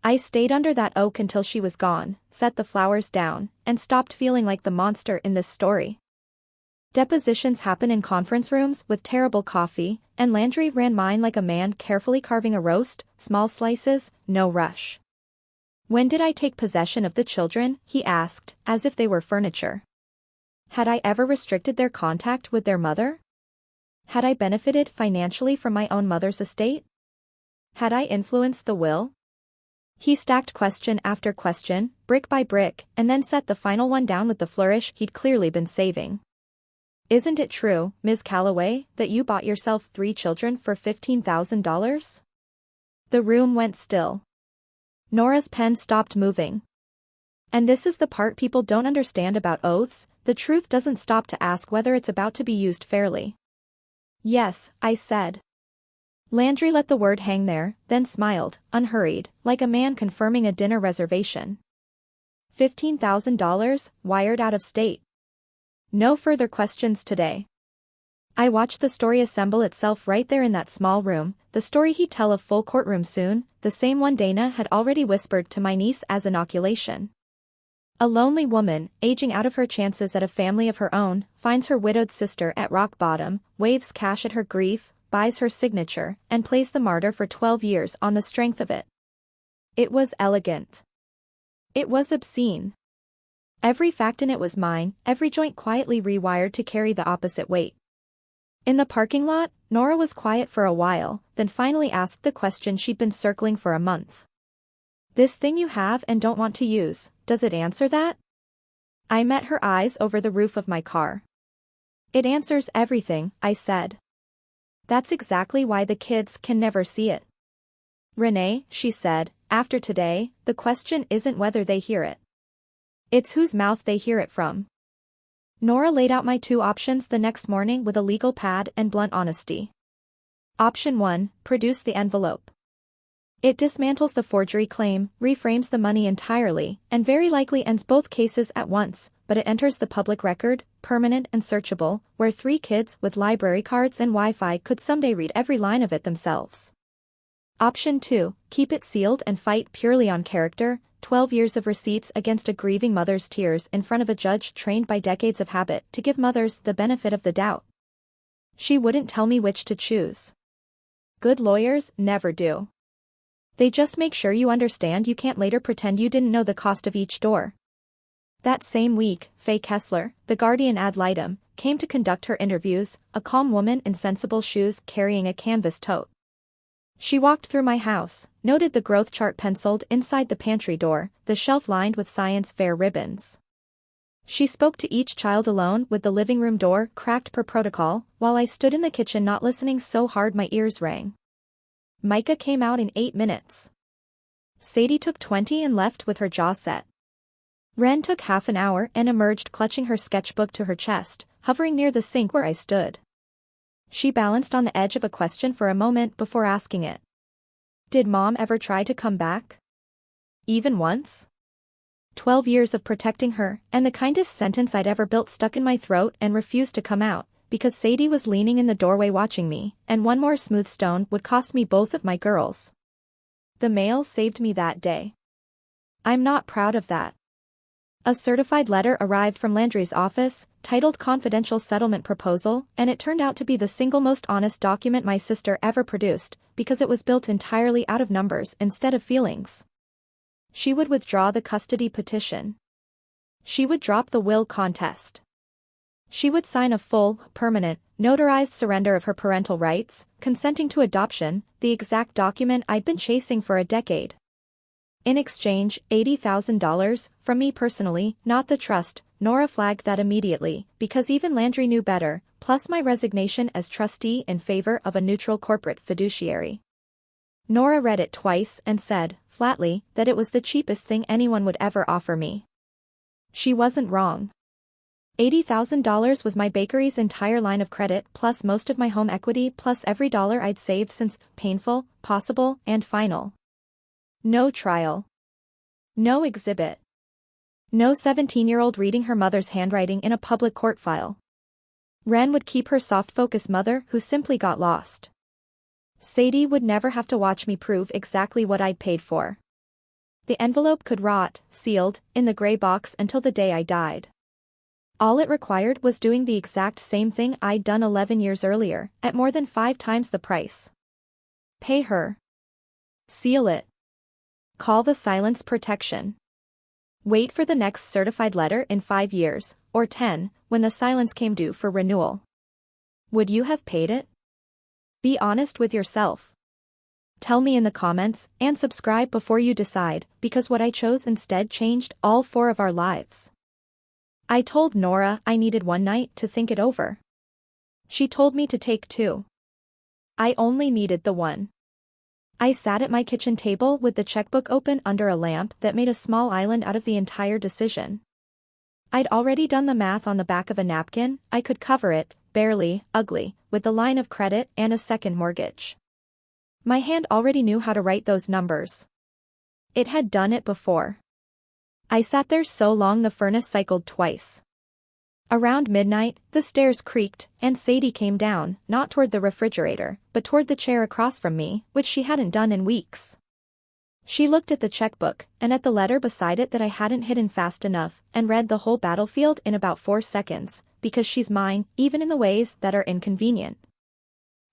I stayed under that oak until she was gone, set the flowers down, and stopped feeling like the monster in this story. Depositions happen in conference rooms with terrible coffee, and Landry ran mine like a man carefully carving a roast, small slices, no rush. When did I take possession of the children? He asked, as if they were furniture. Had I ever restricted their contact with their mother? Had I benefited financially from my own mother's estate? Had I influenced the will? He stacked question after question, brick by brick, and then set the final one down with the flourish he'd clearly been saving. Isn't it true, Ms. Calloway, that you bought yourself 3 children for $15,000? The room went still. Nora's pen stopped moving. And this is the part people don't understand about oaths, the truth doesn't stop to ask whether it's about to be used fairly. Yes, I said. Landry let the word hang there, then smiled, unhurried, like a man confirming a dinner reservation. $15,000, wired out of state. No further questions today. I watched the story assemble itself right there in that small room, the story he'd tell of full courtroom soon, the same one Dana had already whispered to my niece as inoculation. A lonely woman, aging out of her chances at a family of her own, finds her widowed sister at rock bottom, waves cash at her grief, buys her signature, and plays the martyr for 12 years on the strength of it. It was elegant. It was obscene. Every fact in it was mine, every joint quietly rewired to carry the opposite weight. In the parking lot, Nora was quiet for a while, then finally asked the question she'd been circling for a month. This thing you have and don't want to use, does it answer that? I met her eyes over the roof of my car. It answers everything, I said. That's exactly why the kids can never see it. Renee, she said, after today, the question isn't whether they hear it. It's whose mouth they hear it from. Nora laid out my 2 options the next morning with a legal pad and blunt honesty. Option 1, produce the envelope. It dismantles the forgery claim, reframes the money entirely, and very likely ends both cases at once, but it enters the public record, permanent and searchable, where 3 kids with library cards and Wi-Fi could someday read every line of it themselves. Option 2, keep it sealed and fight purely on character, 12 years of receipts against a grieving mother's tears in front of a judge trained by decades of habit to give mothers the benefit of the doubt. She wouldn't tell me which to choose. Good lawyers never do. They just make sure you understand you can't later pretend you didn't know the cost of each door. That same week, Faye Kessler, the Guardian ad litem, came to conduct her interviews, a calm woman in sensible shoes carrying a canvas tote. She walked through my house, noted the growth chart penciled inside the pantry door, the shelf lined with science fair ribbons. She spoke to each child alone with the living room door cracked per protocol, while I stood in the kitchen not listening so hard my ears rang. Micah came out in 8 minutes. Sadie took 20 and left with her jaw set. Ren took half an hour and emerged clutching her sketchbook to her chest, hovering near the sink where I stood. She balanced on the edge of a question for a moment before asking it. Did Mom ever try to come back? Even once? 12 years of protecting her, and the kindest sentence I'd ever built stuck in my throat and refused to come out, because Sadie was leaning in the doorway watching me, and one more smooth stone would cost me both of my girls. The mail saved me that day. I'm not proud of that. A certified letter arrived from Landry's office, titled Confidential Settlement Proposal, and it turned out to be the single most honest document my sister ever produced, because it was built entirely out of numbers instead of feelings. She would withdraw the custody petition. She would drop the will contest. She would sign a full, permanent, notarized surrender of her parental rights, consenting to adoption, the exact document I'd been chasing for a decade. In exchange, $80,000, from me personally, not the trust. Nora flagged that immediately, because even Landry knew better, plus my resignation as trustee in favor of a neutral corporate fiduciary. Nora read it twice and said, flatly, that it was the cheapest thing anyone would ever offer me. She wasn't wrong. $80,000 was my bakery's entire line of credit plus most of my home equity plus every dollar I'd saved since painful, possible, and final. No trial. No exhibit. No 17-year-old reading her mother's handwriting in a public court file. Ren would keep her soft-focused mother who simply got lost. Sadie would never have to watch me prove exactly what I'd paid for. The envelope could rot, sealed, in the gray box until the day I died. All it required was doing the exact same thing I'd done 11 years earlier, at more than 5 times the price. Pay her. Seal it. Call the silence protection. Wait for the next certified letter in 5 years, or 10, when the silence came due for renewal. Would you have paid it? Be honest with yourself. Tell me in the comments, and subscribe before you decide, because what I chose instead changed all 4 of our lives. I told Nora I needed one night to think it over. She told me to take 2. I only needed the 1. I sat at my kitchen table with the checkbook open under a lamp that made a small island out of the entire decision. I'd already done the math on the back of a napkin. I could cover it, barely, ugly, with the line of credit and a second mortgage. My hand already knew how to write those numbers. It had done it before. I sat there so long the furnace cycled twice. Around midnight, the stairs creaked, and Sadie came down, not toward the refrigerator, but toward the chair across from me, which she hadn't done in weeks. She looked at the checkbook, and at the letter beside it that I hadn't hidden fast enough, and read the whole battlefield in about 4 seconds, because she's mine, even in the ways that are inconvenient.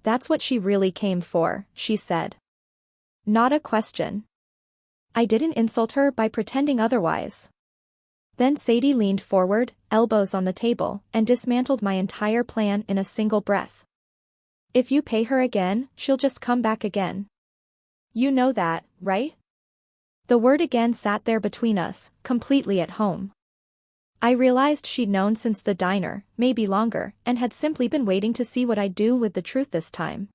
That's what she really came for, she said. Not a question. I didn't insult her by pretending otherwise. Then Sadie leaned forward, elbows on the table, and dismantled my entire plan in a single breath. If you pay her again, she'll just come back again. You know that, right? The word again sat there between us, completely at home. I realized she'd known since the diner, maybe longer, and had simply been waiting to see what I'd do with the truth this time.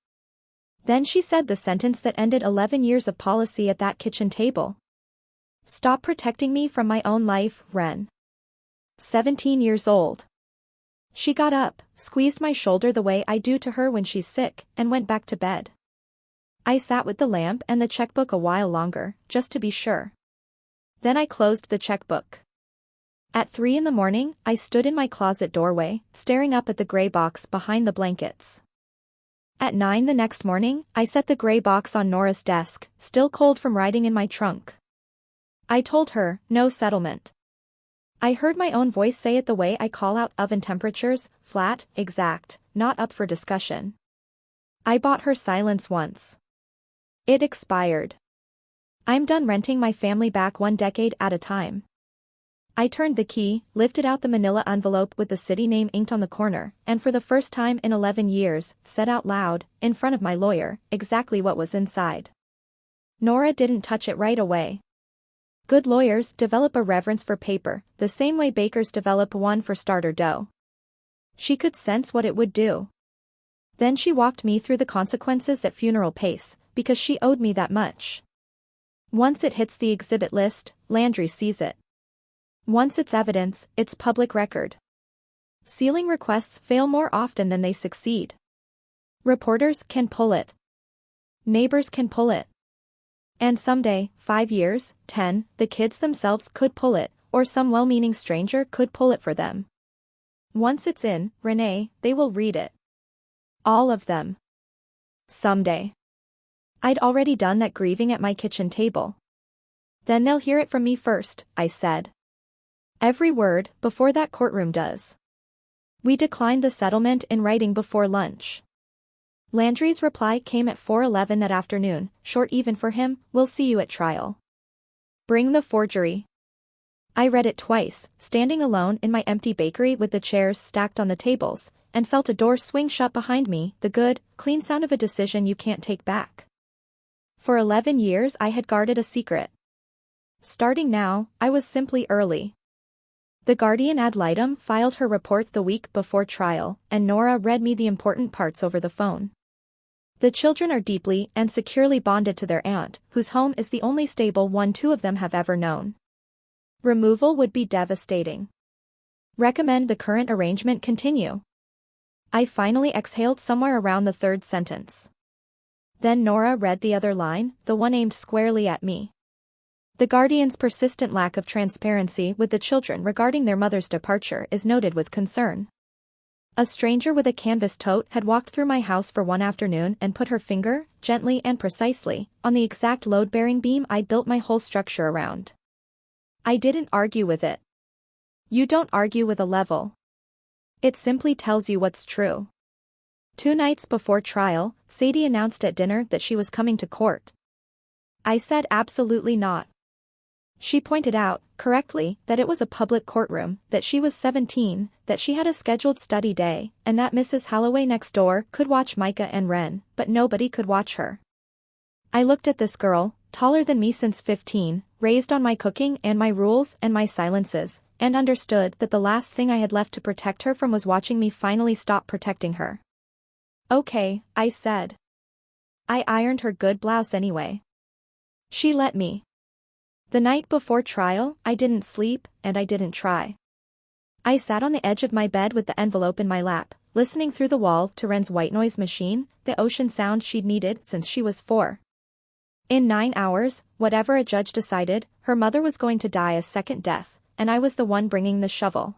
Then she said the sentence that ended 11 years of policy at that kitchen table. Stop protecting me from my own life, Ren. 17 years old. She got up, squeezed my shoulder the way I do to her when she's sick, and went back to bed. I sat with the lamp and the checkbook a while longer, just to be sure. Then I closed the checkbook. At 3 in the morning, I stood in my closet doorway, staring up at the gray box behind the blankets. At 9 the next morning, I set the gray box on Nora's desk, still cold from riding in my trunk. I told her, no settlement. I heard my own voice say it the way I call out oven temperatures, flat, exact, not up for discussion. I bought her silence once. It expired. I'm done renting my family back 1 decade at a time. I turned the key, lifted out the manila envelope with the city name inked on the corner, and for the first time in 11 years, said out loud, in front of my lawyer, exactly what was inside. Nora didn't touch it right away. Good lawyers develop a reverence for paper, the same way bakers develop one for starter dough. She could sense what it would do. Then she walked me through the consequences at funeral pace, because she owed me that much. Once it hits the exhibit list, Landry sees it. Once it's evidence, it's public record. Sealing requests fail more often than they succeed. Reporters can pull it. Neighbors can pull it. And someday, 5 years, 10, the kids themselves could pull it, or some well-meaning stranger could pull it for them. Once it's in, Renee, they will read it. All of them. Someday. I'd already done that grieving at my kitchen table. Then they'll hear it from me first, I said. Every word, before that courtroom does. We declined the settlement in writing before lunch. Landry's reply came at 4:11 that afternoon, short even for him, we'll see you at trial. Bring the forgery. I read it twice, standing alone in my empty bakery with the chairs stacked on the tables, and felt a door swing shut behind me, the good, clean sound of a decision you can't take back. For 11 years I had guarded a secret. Starting now, I was simply early. The Guardian ad litem filed her report the week before trial, and Nora read me the important parts over the phone. The children are deeply and securely bonded to their aunt, whose home is the only stable one 2 of them have ever known. Removal would be devastating. Recommend the current arrangement continue. I finally exhaled somewhere around the 3rd sentence. Then Nora read the other line, the one aimed squarely at me. The Guardian's persistent lack of transparency with the children regarding their mother's departure is noted with concern. A stranger with a canvas tote had walked through my house for one afternoon and put her finger, gently and precisely, on the exact load-bearing beam I'd built my whole structure around. I didn't argue with it. You don't argue with a level. It simply tells you what's true. 2 nights before trial, Sadie announced at dinner that she was coming to court. I said absolutely not. She pointed out, correctly, that it was a public courtroom, that she was 17, that she had a scheduled study day, and that Mrs. Holloway next door could watch Micah and Wren, but nobody could watch her. I looked at this girl, taller than me since 15, raised on my cooking and my rules and my silences, and understood that the last thing I had left to protect her from was watching me finally stop protecting her. Okay, I said. I ironed her good blouse anyway. She let me. The night before trial, I didn't sleep, and I didn't try. I sat on the edge of my bed with the envelope in my lap, listening through the wall to Wren's white noise machine, the ocean sound she'd needed since she was 4. In 9 hours, whatever a judge decided, her mother was going to die a second death, and I was the one bringing the shovel.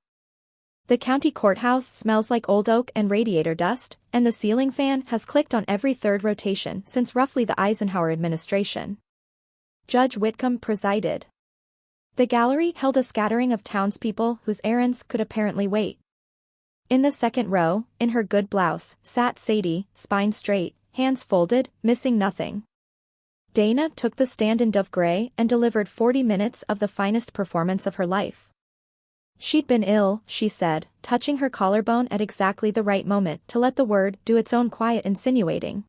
The county courthouse smells like old oak and radiator dust, and the ceiling fan has clicked on every 3rd rotation since roughly the Eisenhower administration. Judge Whitcomb presided. The gallery held a scattering of townspeople whose errands could apparently wait. In the 2nd row, in her good blouse, sat Sadie, spine straight, hands folded, missing nothing. Dana took the stand in dove gray and delivered 40 minutes of the finest performance of her life. She'd been ill, she said, touching her collarbone at exactly the right moment to let the word do its own quiet insinuating.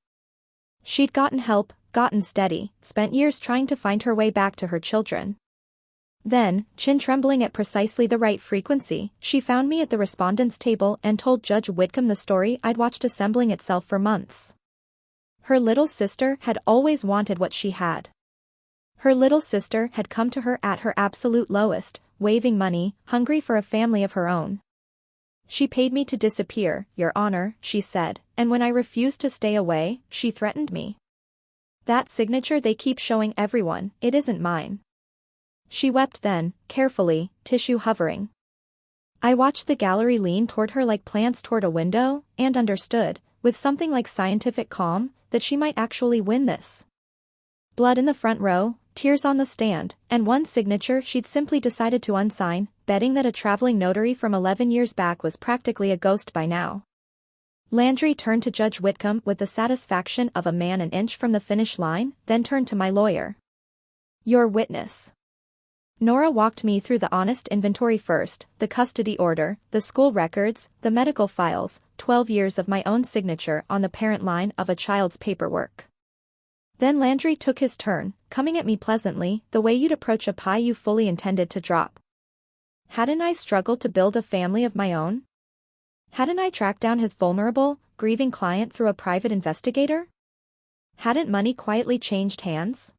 She'd gotten help, gotten steady, spent years trying to find her way back to her children. Then, chin trembling at precisely the right frequency, she found me at the respondents' table and told Judge Whitcomb the story I'd watched assembling itself for months. Her little sister had always wanted what she had. Her little sister had come to her at her absolute lowest, waving money, hungry for a family of her own. She paid me to disappear, Your Honor, she said, and when I refused to stay away, she threatened me. That signature they keep showing everyone, it isn't mine. She wept then, carefully, tissue hovering. I watched the gallery lean toward her like plants toward a window, and understood, with something like scientific calm, that she might actually win this. Blood in the front row, tears on the stand, and one signature she'd simply decided to unsign, betting that a traveling notary from 11 years back was practically a ghost by now. Landry turned to Judge Whitcomb with the satisfaction of a man an inch from the finish line, then turned to my lawyer. Your witness. Nora walked me through the honest inventory first, the custody order, the school records, the medical files, 12 years of my own signature on the parent line of a child's paperwork. Then Landry took his turn, coming at me pleasantly, the way you'd approach a pie you fully intended to drop. Hadn't I struggled to build a family of my own? Hadn't I tracked down his vulnerable, grieving client through a private investigator? Hadn't money quietly changed hands?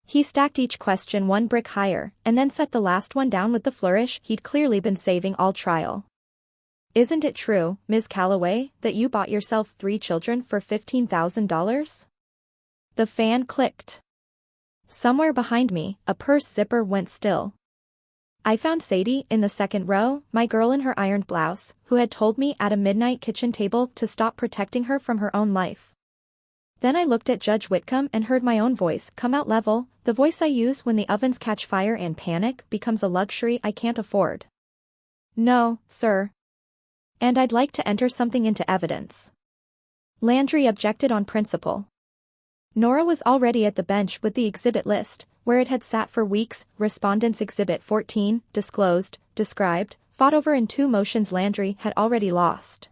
He stacked each question one brick higher, and then set the last one down with the flourish he'd clearly been saving all trial. Isn't it true, Ms. Calloway, that you bought yourself 3 children for $15,000? The fan clicked. Somewhere behind me, a purse zipper went still. I found Sadie in the 2nd row, my girl in her ironed blouse, who had told me at a midnight kitchen table to stop protecting her from her own life. Then I looked at Judge Whitcomb and heard my own voice come out level, the voice I use when the ovens catch fire and panic becomes a luxury I can't afford. No, sir. And I'd like to enter something into evidence. Landry objected on principle. Nora was already at the bench with the exhibit list, where it had sat for weeks, Respondents Exhibit 14, disclosed, described, fought over in 2 motions Landry had already lost.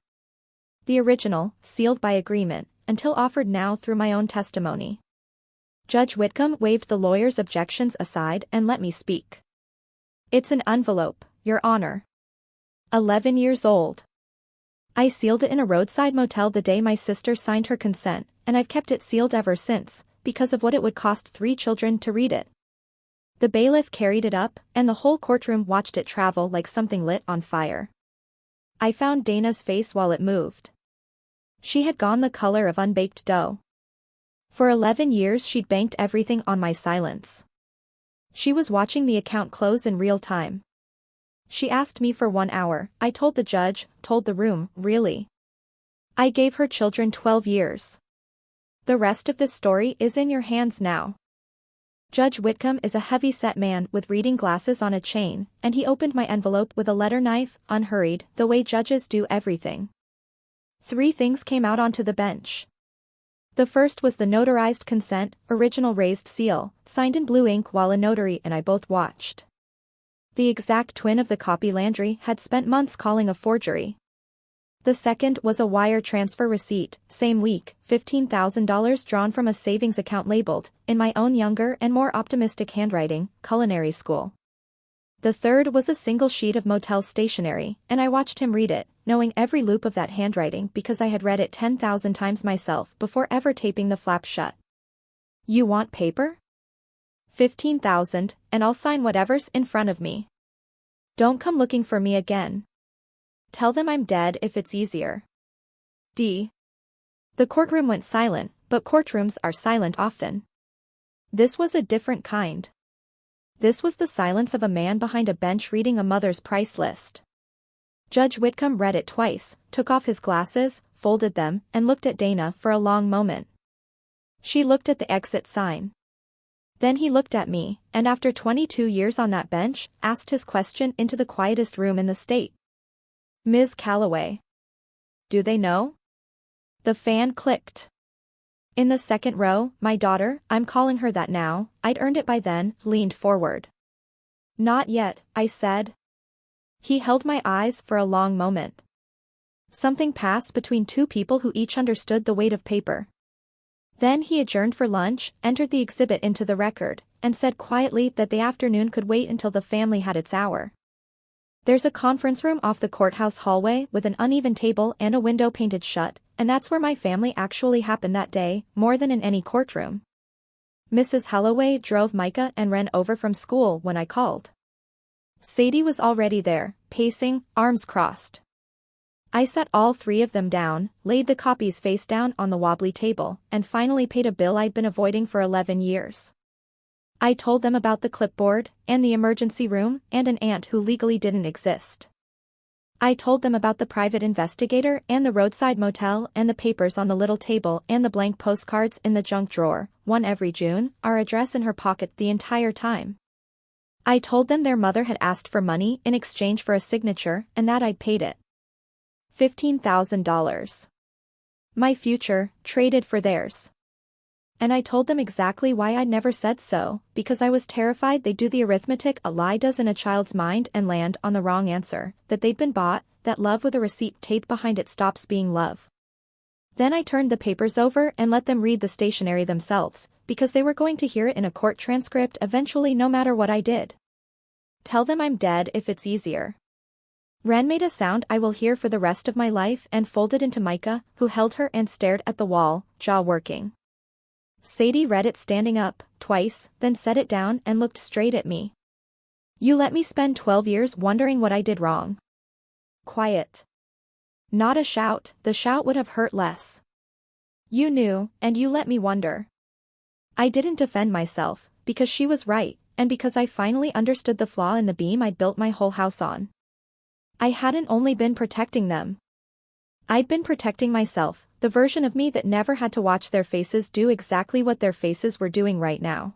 The original, sealed by agreement, until offered now through my own testimony. Judge Whitcomb waved the lawyer's objections aside and let me speak. It's an envelope, Your Honor. 11 years old. I sealed it in a roadside motel the day my sister signed her consent, and I've kept it sealed ever since, because of what it would cost 3 children to read it. The bailiff carried it up, and the whole courtroom watched it travel like something lit on fire. I found Dana's face while it moved. She had gone the color of unbaked dough. For 11 years she'd banked everything on my silence. She was watching the account close in real time. She asked me for 1 hour, I told the judge, told the room, really. I gave her children 12 years. The rest of this story is in your hands now. Judge Whitcomb is a heavy-set man with reading glasses on a chain, and he opened my envelope with a letter knife, unhurried, the way judges do everything. 3 things came out onto the bench. The first was the notarized consent, original raised seal, signed in blue ink while a notary and I both watched. The exact twin of the copy Landry had spent months calling a forgery. The second was a wire transfer receipt, same week, $15,000 drawn from a savings account labeled, in my own younger and more optimistic handwriting, culinary school. The third was a single sheet of motel stationery, and I watched him read it, knowing every loop of that handwriting because I had read it 10,000 times myself before ever taping the flap shut. You want paper? 15,000, and I'll sign whatever's in front of me. Don't come looking for me again. Tell them I'm dead if it's easier. D. The courtroom went silent, but courtrooms are silent often. This was a different kind. This was the silence of a man behind a bench reading a mother's price list. Judge Whitcomb read it twice, took off his glasses, folded them, and looked at Dana for a long moment. She looked at the exit sign. Then he looked at me, and after 22 years on that bench, asked his question into the quietest room in the state. Ms. Calloway. Do they know? The fan clicked. In the second row, my daughter, I'm calling her that now, I'd earned it by then, leaned forward. Not yet, I said. He held my eyes for a long moment. Something passed between 2 people who each understood the weight of paper. Then he adjourned for lunch, entered the exhibit into the record, and said quietly that the afternoon could wait until the family had its hour. There's a conference room off the courthouse hallway with an uneven table and a window painted shut, and that's where my family actually happened that day, more than in any courtroom. Mrs. Holloway drove Micah and Ren over from school when I called. Sadie was already there, pacing, arms crossed. I sat all 3 of them down, laid the copies face down on the wobbly table, and finally paid a bill I'd been avoiding for 11 years. I told them about the clipboard, and the emergency room, and an aunt who legally didn't exist. I told them about the private investigator and the roadside motel and the papers on the little table and the blank postcards in the junk drawer, one every June, our address in her pocket the entire time. I told them their mother had asked for money in exchange for a signature and that I'd paid it. $15,000. My future, traded for theirs. And I told them exactly why I'd never said so, because I was terrified they'd do the arithmetic a lie does in a child's mind and land on the wrong answer, that they'd been bought, that love with a receipt taped behind it stops being love. Then I turned the papers over and let them read the stationery themselves, because they were going to hear it in a court transcript eventually no matter what I did. Tell them I'm dead if it's easier. Ren made a sound I will hear for the rest of my life and folded into Micah, who held her and stared at the wall, jaw working. Sadie read it standing up, twice, then set it down and looked straight at me. You let me spend 12 years wondering what I did wrong. Quiet. Not a shout, the shout would have hurt less. You knew, and you let me wonder. I didn't defend myself, because she was right, and because I finally understood the flaw in the beam I'd built my whole house on. I hadn't only been protecting them. I'd been protecting myself, the version of me that never had to watch their faces do exactly what their faces were doing right now.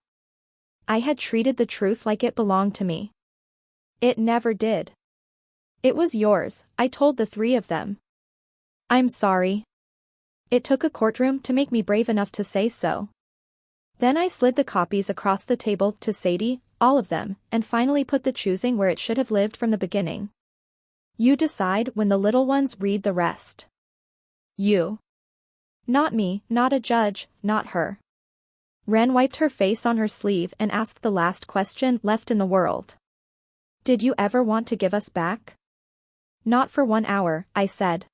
I had treated the truth like it belonged to me. It never did. It was yours, I told the 3 of them. I'm sorry. It took a courtroom to make me brave enough to say so. Then I slid the copies across the table to Sadie, all of them, and finally put the choosing where it should have lived from the beginning. You decide when the little ones read the rest. You. Not me, not a judge, not her. Ren wiped her face on her sleeve and asked the last question left in the world. Did you ever want to give us back? Not for 1 hour, I said.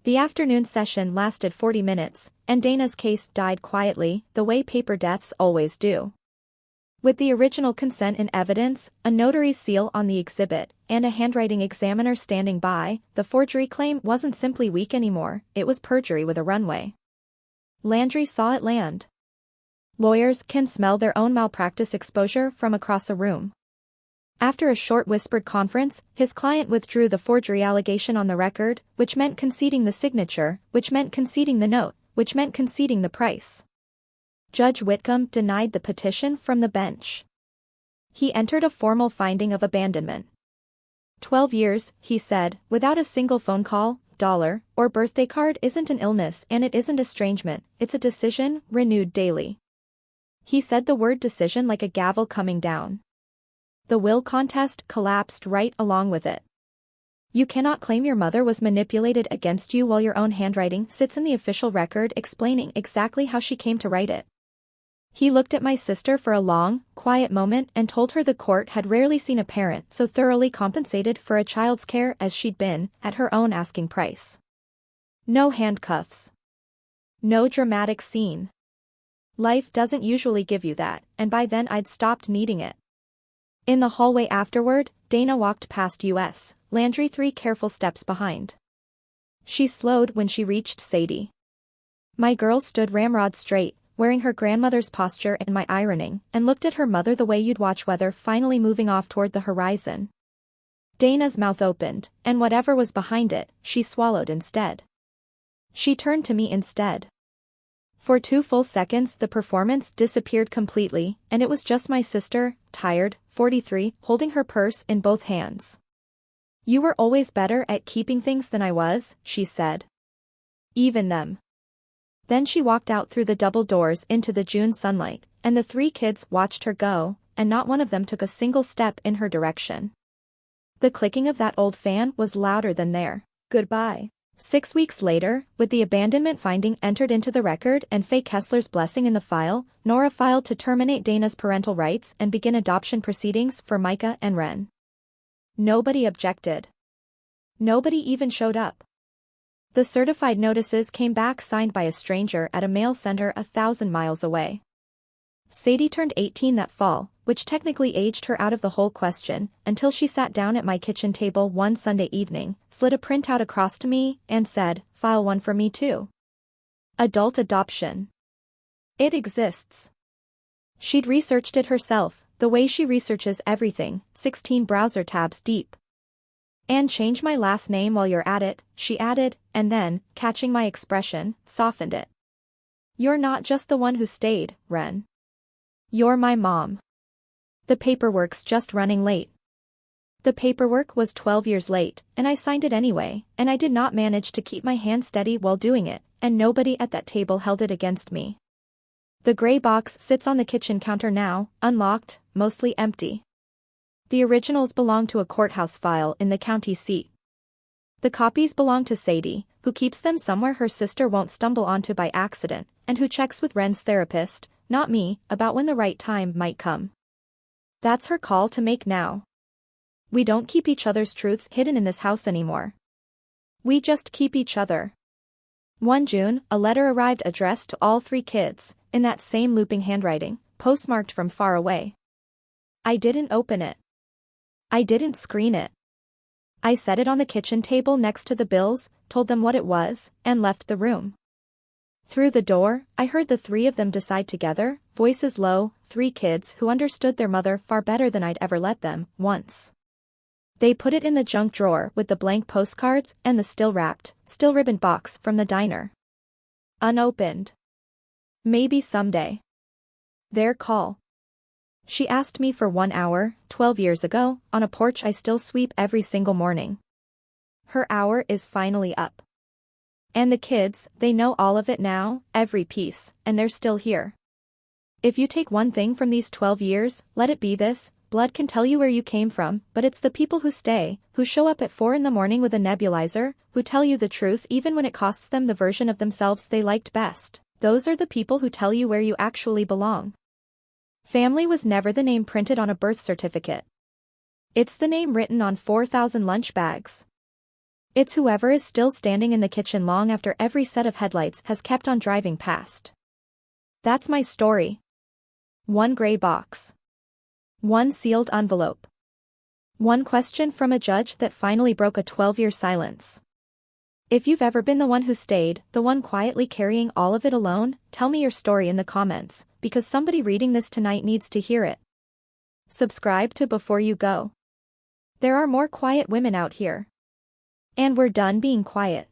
The afternoon session lasted 40 minutes, and Dana's case died quietly, the way paper deaths always do. With the original consent in evidence, a notary's seal on the exhibit, and a handwriting examiner standing by, the forgery claim wasn't simply weak anymore, it was perjury with a runway. Landry saw it land. Lawyers can smell their own malpractice exposure from across a room. After a short whispered conference, his client withdrew the forgery allegation on the record, which meant conceding the signature, which meant conceding the note, which meant conceding the price. Judge Whitcomb denied the petition from the bench. He entered a formal finding of abandonment. 12 years, he said, without a single phone call, dollar, or birthday card isn't an illness and it isn't estrangement, it's a decision, renewed daily. He said the word decision like a gavel coming down. The will contest collapsed right along with it. You cannot claim your mother was manipulated against you while your own handwriting sits in the official record explaining exactly how she came to write it. He looked at my sister for a long, quiet moment and told her the court had rarely seen a parent so thoroughly compensated for a child's care as she'd been, at her own asking price. No handcuffs. No dramatic scene. Life doesn't usually give you that, and by then I'd stopped needing it. In the hallway afterward, Dana walked past us, Landry 3 careful steps behind. She slowed when she reached Sadie. My girl stood ramrod straight, wearing her grandmother's posture and my ironing, and looked at her mother the way you'd watch weather finally moving off toward the horizon. Dana's mouth opened, and whatever was behind it, she swallowed instead. She turned to me instead. For 2 full seconds the performance disappeared completely, and it was just my sister, tired, 43, holding her purse in both hands. You were always better at keeping things than I was, she said. Even them. Then she walked out through the double doors into the June sunlight, and the 3 kids watched her go, and not one of them took a single step in her direction. The clicking of that old fan was louder than their goodbye. 6 weeks later, with the abandonment finding entered into the record and Faye Kessler's blessing in the file, Nora filed to terminate Dana's parental rights and begin adoption proceedings for Micah and Ren. Nobody objected. Nobody even showed up. The certified notices came back signed by a stranger at a mail center 1,000 miles away. Sadie turned 18 that fall, which technically aged her out of the whole question, until she sat down at my kitchen table one Sunday evening, slid a printout across to me, and said, "File one for me too." Adult adoption. It exists. She'd researched it herself, the way she researches everything, 16 browser tabs deep. "And change my last name while you're at it," she added, and then, catching my expression, softened it. "You're not just the one who stayed, Ren. You're my mom. The paperwork's just running late." The paperwork was 12 years late, and I signed it anyway, and I did not manage to keep my hand steady while doing it, and nobody at that table held it against me. The gray box sits on the kitchen counter now, unlocked, mostly empty. The originals belong to a courthouse file in the county seat. The copies belong to Sadie, who keeps them somewhere her sister won't stumble onto by accident, and who checks with Ren's therapist, not me, about when the right time might come. That's her call to make now. We don't keep each other's truths hidden in this house anymore. We just keep each other. One June, a letter arrived addressed to all 3 kids, in that same looping handwriting, postmarked from far away. I didn't open it. I didn't screen it. I set it on the kitchen table next to the bills, told them what it was, and left the room. Through the door, I heard the 3 of them decide together, voices low, 3 kids who understood their mother far better than I'd ever let them, once. They put it in the junk drawer with the blank postcards and the still-wrapped, still-ribboned box from the diner. Unopened. Maybe someday. Their call. She asked me for 1 hour, 12 years ago, on a porch I still sweep every single morning. Her hour is finally up. And the kids, they know all of it now, every piece, and they're still here. If you take one thing from these 12 years, let it be this: blood can tell you where you came from, but it's the people who stay, who show up at 4 in the morning with a nebulizer, who tell you the truth even when it costs them the version of themselves they liked best. Those are the people who tell you where you actually belong. Family was never the name printed on a birth certificate. It's the name written on 4,000 lunch bags. It's whoever is still standing in the kitchen long after every set of headlights has kept on driving past. That's my story. 1 gray box. 1 sealed envelope. 1 question from a judge that finally broke a 12-year silence. If you've ever been the one who stayed, the one quietly carrying all of it alone, tell me your story in the comments, because somebody reading this tonight needs to hear it. Subscribe to before you go. There are more quiet women out here. And we're done being quiet.